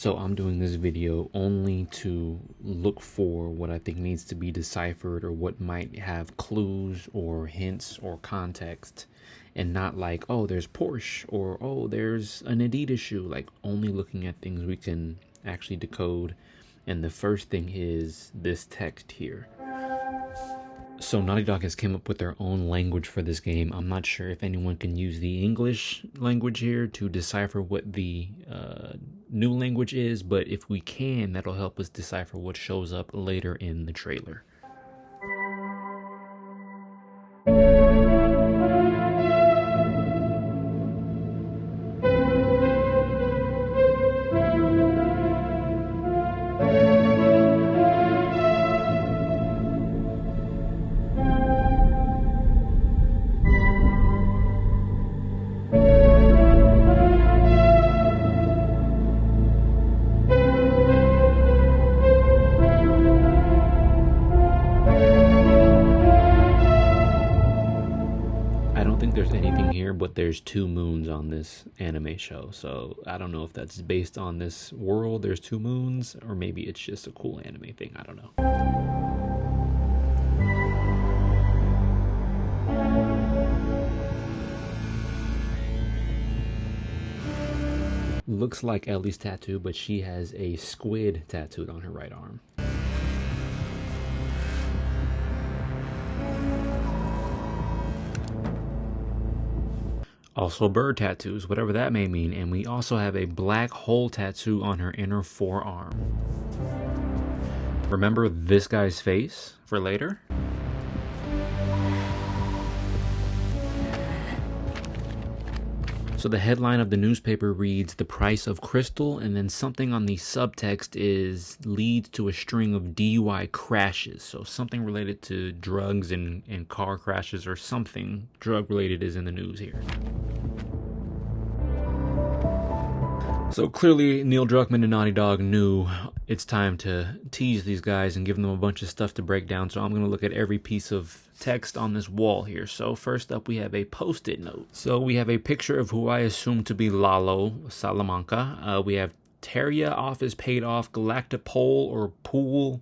So I'm doing this video only to look for what I think needs to be deciphered or what might have clues or hints or context, and not like, oh, there's Porsche or oh, there's an Adidas shoe. Like, only looking at things we can actually decode. And the first thing is this text here. So Naughty Dog has came up with their own language for this game. I'm not sure if anyone can use the English language here to decipher what the new language is, but if we can, that'll help us decipher what shows up later in the trailer. There's anything here, but there's 2 moons on this anime show, so I don't know if that's based on this world. There's 2 moons, or maybe it's just a cool anime thing. I don't know. Looks like Ellie's tattoo, but she has a squid tattooed on her right arm. Also bird tattoos, whatever that may mean. And we also have a black hole tattoo on her inner forearm. Remember this guy's face for later? So the headline of the newspaper reads, "The price of crystal," and then something on the subtext is leads to a string of DUI crashes. So something related to drugs and car crashes, or something drug related is in the news here. So clearly Neil Druckmann and Naughty Dog knew it's time to tease these guys and give them a bunch of stuff to break down. So I'm going to look at every piece of text on this wall here. So first up, we have a post-it note. So we have a picture of who I assume to be Lalo Salamanca. We have Terria office paid off, Galactipole or Pole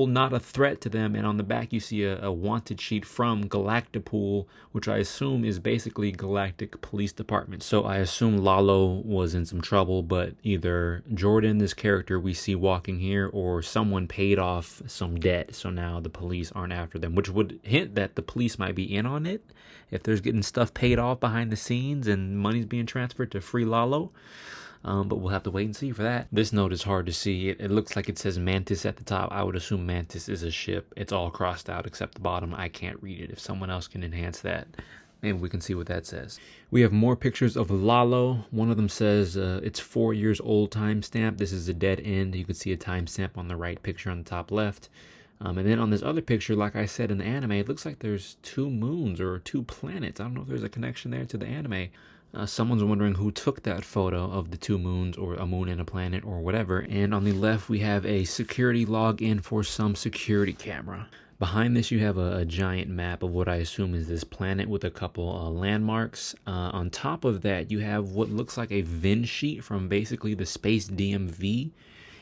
not a threat to them, and on the back you see a wanted sheet from Galactipool, which I assume is basically Galactic Police Department. So I assume Lalo was in some trouble, but either Jordan, this character we see walking here, or someone paid off some debt, so now the police aren't after them, which would hint that the police might be in on it if there's getting stuff paid off behind the scenes and money's being transferred to free Lalo. But we'll have to wait and see for that. This note is hard to see. It looks like it says Mantis at the top. I would assume Mantis is a ship. It's all crossed out except the bottom. I can't read it. If someone else can enhance that, maybe we can see what that says. We have more pictures of Lalo. One of them says it's 4 years old timestamp. This is a dead end. You can see a timestamp on the right picture on the top left. And then on this other picture, like I said in the anime, it looks like there's 2 moons or 2 planets. I don't know if there's a connection there to the anime. Someone's wondering who took that photo of the 2 moons, or a moon and a planet, or whatever. And on the left, we have a security login for some security camera. Behind this, you have a giant map of what I assume is this planet with a couple landmarks. On top of that, you have what looks like a VIN sheet from basically the Space DMV.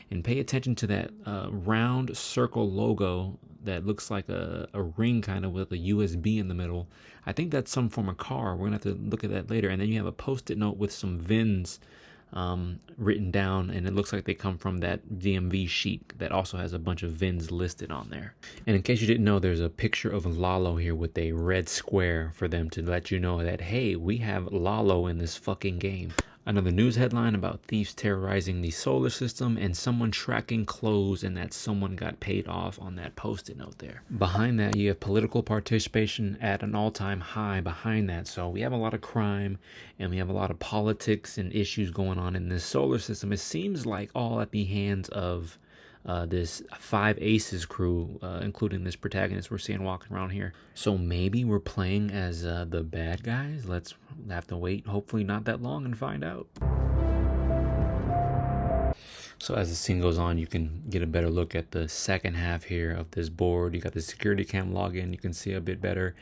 And pay attention to that round circle logo that looks like a ring kind of with a USB in the middle. I think that's some form of car. We're going to have to look at that later. And then you have a post-it note with some VINs written down, and it looks like they come from that DMV sheet that also has a bunch of VINs listed on there. And in case you didn't know, there's a picture of Lalo here with a red square for them to let you know that, hey, we have Lalo in this fucking game. Another news headline about thieves terrorizing the solar system, and someone tracking clothes, and that someone got paid off on that post-it note there. Behind that, you have political participation at an all-time high behind that. So we have a lot of crime, and we have a lot of politics and issues going on in this solar system. It seems like all at the hands of this 5 Aces crew, including this protagonist we're seeing walking around here. So maybe we're playing as the bad guys. Let's have to wait, hopefully not that long, and find out. So as the scene goes on, you can get a better look at the second half here of this board. You got the security cam login, you can see a bit better.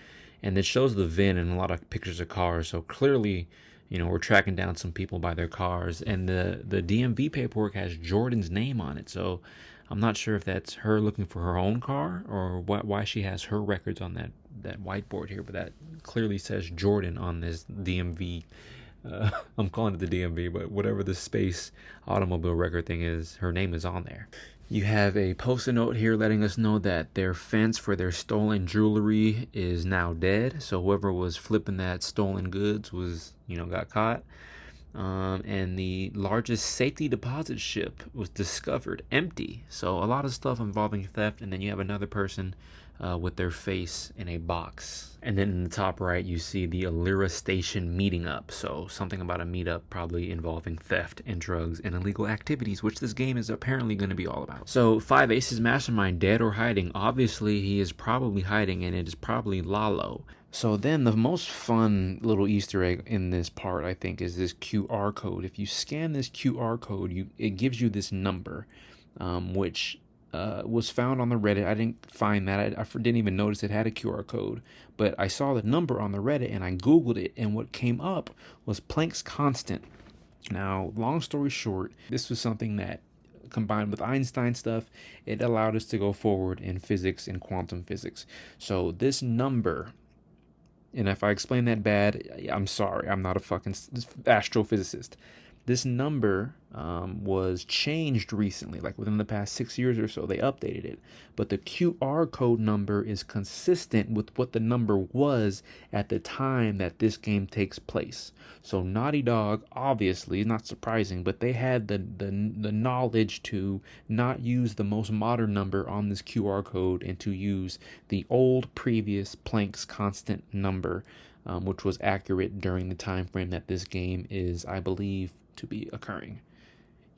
And it shows the VIN and a lot of pictures of cars. So clearly You know, we're tracking down some people by their cars, and the DMV paperwork has Jordan's name on it. So I'm not sure if that's her looking for her own car or why she has her records on that whiteboard here, but that clearly says Jordan on this DMV. I'm calling it the DMV, but whatever the space automobile record thing is, her name is on there. You have a post-it note here letting us know that their fence for their stolen jewelry is now dead. So whoever was flipping that stolen goods was, got caught. And the largest safety deposit ship was discovered empty. So a lot of stuff involving theft, and then you have another person with their face in a box. And then in the top right, you see the Alira station meeting up. So something about a meetup probably involving theft and drugs and illegal activities, which this game is apparently going to be all about. So 5 Aces Mastermind, dead or hiding? Obviously, he is probably hiding, and it is probably Lalo. So then the most fun little Easter egg in this part, I think, is this QR code. If you scan this QR code, it gives you this number, which was found on the Reddit. I didn't find that. I didn't even notice it had a QR code. But I saw the number on the Reddit, and I Googled it, and what came up was Planck's constant. Now, long story short, this was something that, combined with Einstein stuff, it allowed us to go forward in physics and quantum physics. So this number... And if I explain that bad, I'm sorry. I'm not a fucking astrophysicist. This number was changed recently, like within the past 6 years or so. They updated it. But the QR code number is consistent with what the number was at the time that this game takes place. So Naughty Dog, obviously, not surprising, but they had the knowledge to not use the most modern number on this QR code and to use the old previous Planck's constant number, which was accurate during the time frame that this game is, I believe, to be occurring.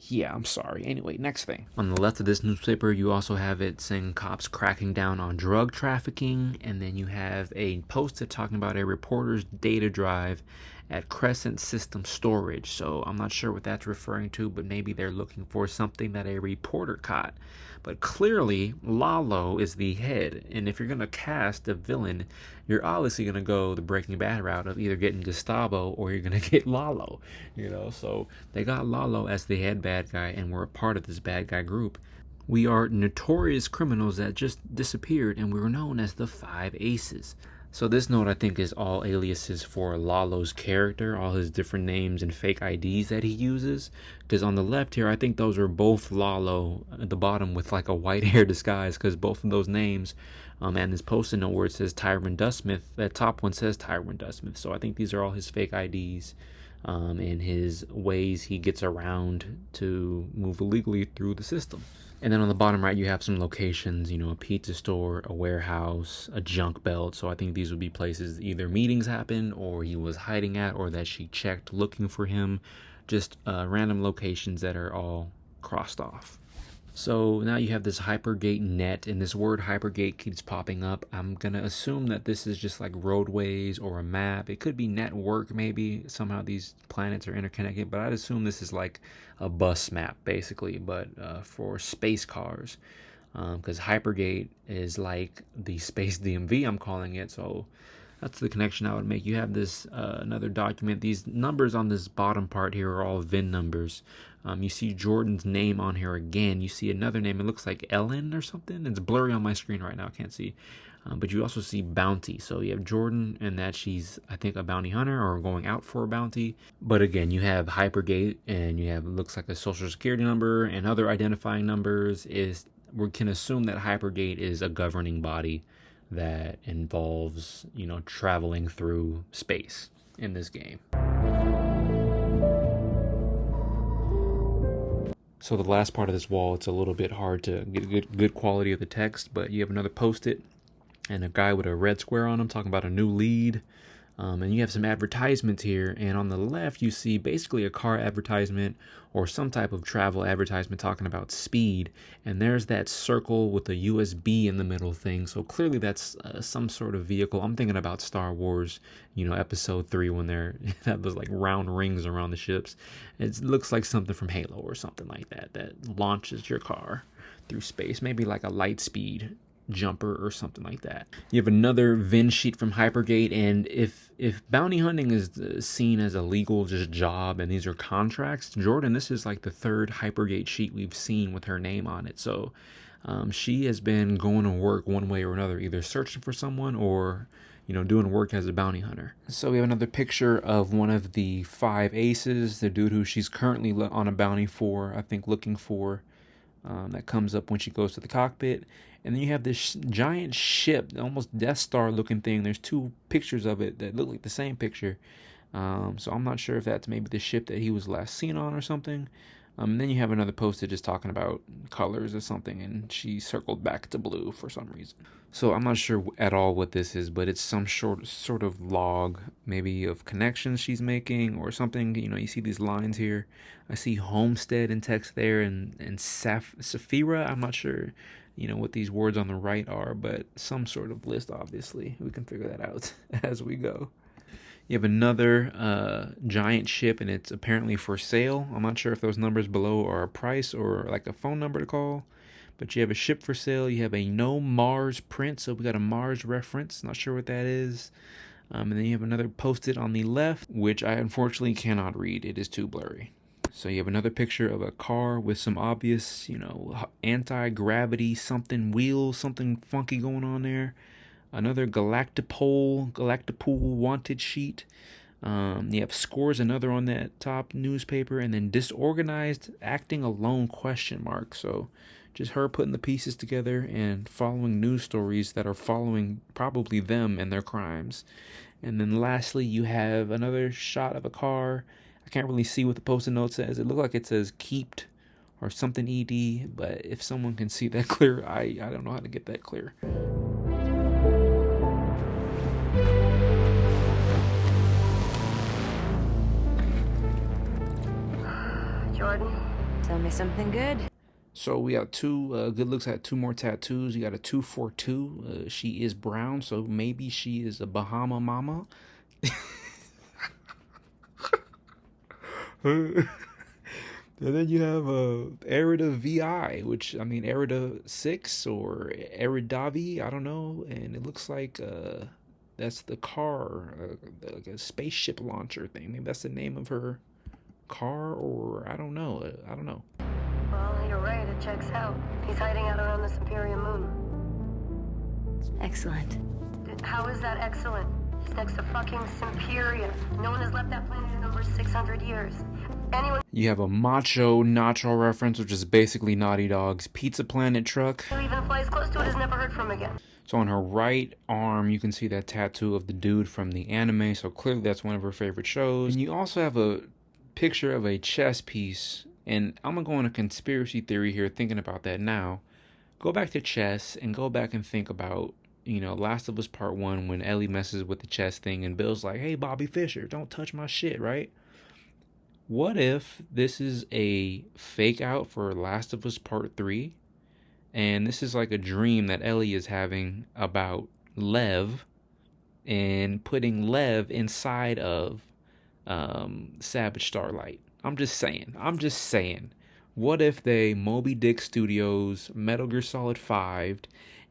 Yeah, I'm sorry. Anyway, next thing. On the left of this newspaper, you also have it saying cops cracking down on drug trafficking, and then you have a post-it talking about a reporter's data drive at Crescent System Storage. So I'm not sure what that's referring to, but maybe they're looking for something that a reporter caught. But clearly, Lalo is the head, and if you're going to cast a villain, you're obviously going to go the Breaking Bad route of either getting Gustavo or you're going to get Lalo, So they got Lalo as the head bad guy, and we're a part of this bad guy group. We are notorious criminals that just disappeared, and we were known as the 5 Aces. So this note, I think, is all aliases for Lalo's character, all his different names and fake IDs that he uses. Because on the left here, I think those are both Lalo at the bottom with like a white hair disguise, because both of those names, and this post-it note where it says Tyrone Dustmith, that top one says Tyrone Dustmith. So I think these are all his fake IDs and his ways he gets around to move illegally through the system. And then on the bottom right, you have some locations, a pizza store, a warehouse, a junk belt. So I think these would be places either meetings happened or he was hiding at, or that she checked looking for him. Just random locations that are all crossed off. So now you have this Hypergate net, and this word Hypergate keeps popping up. I'm going to assume that this is just like roadways or a map. It could be network, maybe. Somehow these planets are interconnected, but I'd assume this is like a bus map, basically, but for space cars. Because Hypergate is like the space DMV, I'm calling it, so that's the connection I would make. You have this another document. These numbers on this bottom part here are all VIN numbers. You see Jordan's name on here again. You see another name. It looks like Ellen or something. It's blurry on my screen right now. I can't see. But you also see bounty. So you have Jordan, and that she's, I think, a bounty hunter or going out for a bounty. But again, you have Hypergate, and you have, looks like a social security number and other identifying numbers. We can assume that Hypergate is a governing body that involves, traveling through space in this game. So the last part of this wall, it's a little bit hard to get good quality of the text, but you have another post-it and a guy with a red square on him talking about a new lead. And you have some advertisements here, and on the left you see basically a car advertisement or some type of travel advertisement talking about speed, and there's that circle with a USB in the middle thing, so clearly that's some sort of vehicle. I'm thinking about Star Wars, episode 3 when they're that was like round rings around the ships. It looks like something from Halo or something like that launches your car through space, maybe like a light speed jumper or something like that. You have another VIN sheet from Hypergate, and if bounty hunting is seen as a legal just job and these are contracts, Jordan, this is like the third Hypergate sheet we've seen with her name on it. So she has been going to work one way or another, either searching for someone or, you know, doing work as a bounty hunter. So we have another picture of one of the 5 aces, the dude who she's currently on a bounty for, I think looking for, that comes up when she goes to the cockpit. And then you have this giant ship, almost Death Star looking thing. There's 2 pictures of it that look like the same picture. So I'm not sure if that's maybe the ship that he was last seen on or something. And then you have another poster just talking about colors or something, and she circled back to blue for some reason. So I'm not sure at all what this is, but it's some sort of log, maybe of connections she's making or something. You know, you see these lines here. I see Homestead in text there, and Saphira. I'm not sure, you know, what these words on the right are, but some sort of list, obviously. We can figure that out as we go. You have another giant ship, and it's apparently for sale. I'm not sure if those numbers below are a price or like a phone number to call. But you have a ship for sale. You have a no Mars print, so we got a Mars reference. Not sure what that is. And then you have another posted on the left, which I unfortunately cannot read. It is too blurry. So you have another picture of a car with some obvious, you know, anti-gravity something wheels, something funky going on there. Another Galactipool wanted sheet. You have scores, another on that top newspaper, and then disorganized acting alone question mark. So just her putting the pieces together and following news stories that are following probably them and their crimes. And then lastly, you have another shot of a car. I can't really see what the post-it note says. It looked like it says keeped or something ED, but if someone can see that clear, I don't know how to get that clear. Jordan, tell me something good. So we got 2 good looks at 2 more tattoos. You got a 242. She is brown, so maybe she is a Bahama mama. And then you have Erida VI, which, I mean, Erida 6 or Eridavi, I don't know. And it looks like that's the car, like a spaceship launcher thing. Maybe that's the name of her car, or I don't know. Well, you're right, it checks out. He's hiding out around this Imperium moon. Excellent. How is that excellent? He's next to fucking Imperia. No one has left that planet in over 600 years. Anyone... You have a Macho Nacho reference, which is basically NaughtyDog's Pizza Planet truck. Who even flies close to it is never heard from again. So on her right arm, you can see that tattoo of the dude from the anime, so clearly that's one of her favorite shows. And you also have a picture of a chess piece, and I'm gonna go on a conspiracy theory here thinking about that now. Go back to chess and go back and think about, you know, Last of Us Part 1 when Ellie messes with the chess thing and Bill's like, hey, Bobby Fischer, don't touch my shit, right? What if this is a fake out for Last of Us Part 3, and this is like a dream that Ellie is having about Lev and putting Lev inside of Savage Starlight. I'm just saying. What if they Moby Dick Studios, Metal Gear Solid 5,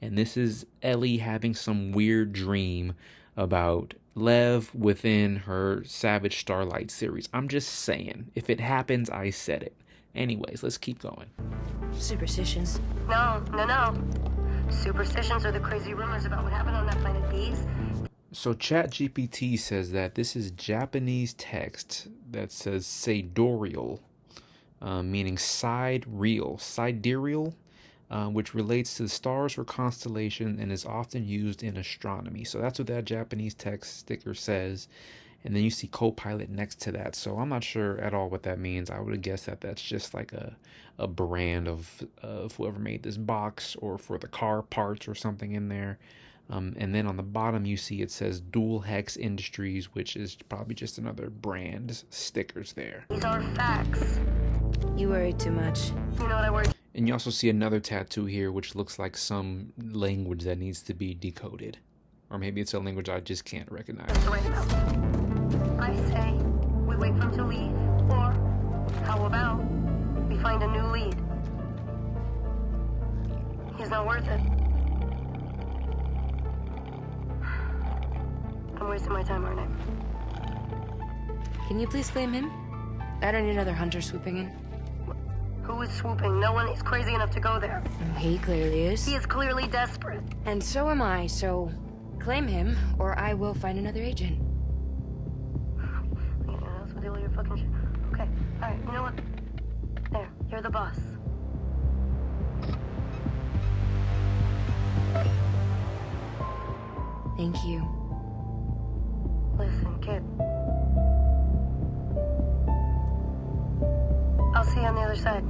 and this is Ellie having some weird dream about Lev within her Savage Starlight series? I'm just saying. If it happens, I said it. Anyways, let's keep going. Superstitions. No. Superstitions are the crazy rumors about what happened on that planet. These... So ChatGPT says that this is Japanese text that says sidereal, meaning sidereal, which relates to stars or constellation and is often used in astronomy. So that's what that Japanese text sticker says. And then you see Copilot next to that. So I'm not sure at all what that means. I would guess that that's just like a brand of whoever made this box, or for the car parts or something in there. And then on the bottom you see it says Dual Hex Industries, which is probably just another brand stickers there. These are facts. You worry too much. You know what I worry? And you also see another tattoo here, which looks like some language that needs to be decoded. Or maybe it's a language I just can't recognize. I say we wait for him to leave, or how about we find a new lead? He's not worth it. wasting my time, aren't I? Can you please claim him? I don't need another hunter swooping in. Who is swooping? No one is crazy enough to go there. He clearly is. He is clearly desperate. And so am I, so claim him, or I will find another agent. What else with all your fucking shit? Okay, alright, you know what? There, you're the boss. Thank you. Listen, kid. I'll see you on the other side.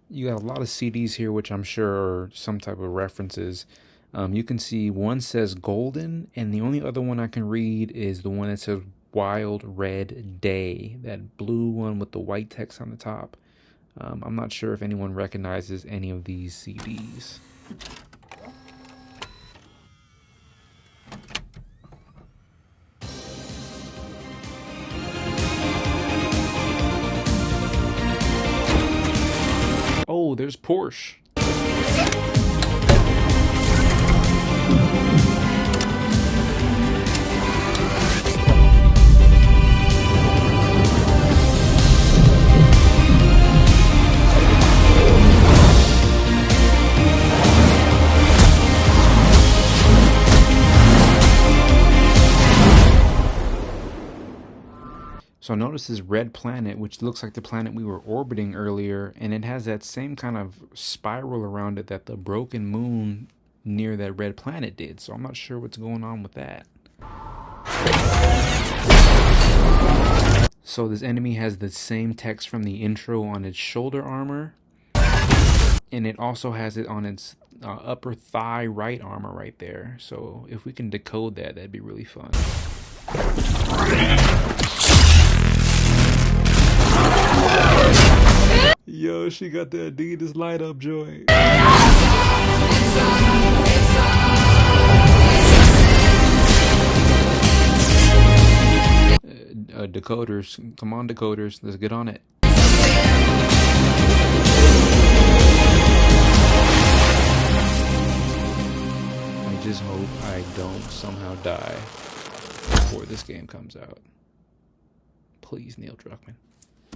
You got a lot of CDs here, which I'm sure are some type of references. You can see one says Golden, and the only other one I can read is the one that says Wild Red Day, that blue one with the white text on the top. I'm not sure if anyone recognizes any of these CDs. Oh, there's Porsche. So notice this red planet, which looks like the planet we were orbiting earlier, and it has that same kind of spiral around it that the broken moon near that red planet did. So I'm not sure what's going on with that. So this enemy has the same text from the intro on its shoulder armor, and it also has it on its upper thigh right armor right there. So if we can decode that, that'd be really fun. Yo, she got the Adidas light up joint. Decoders, come on decoders, let's get on it. I just hope I don't somehow die before this game comes out. Please, Neil Druckmann.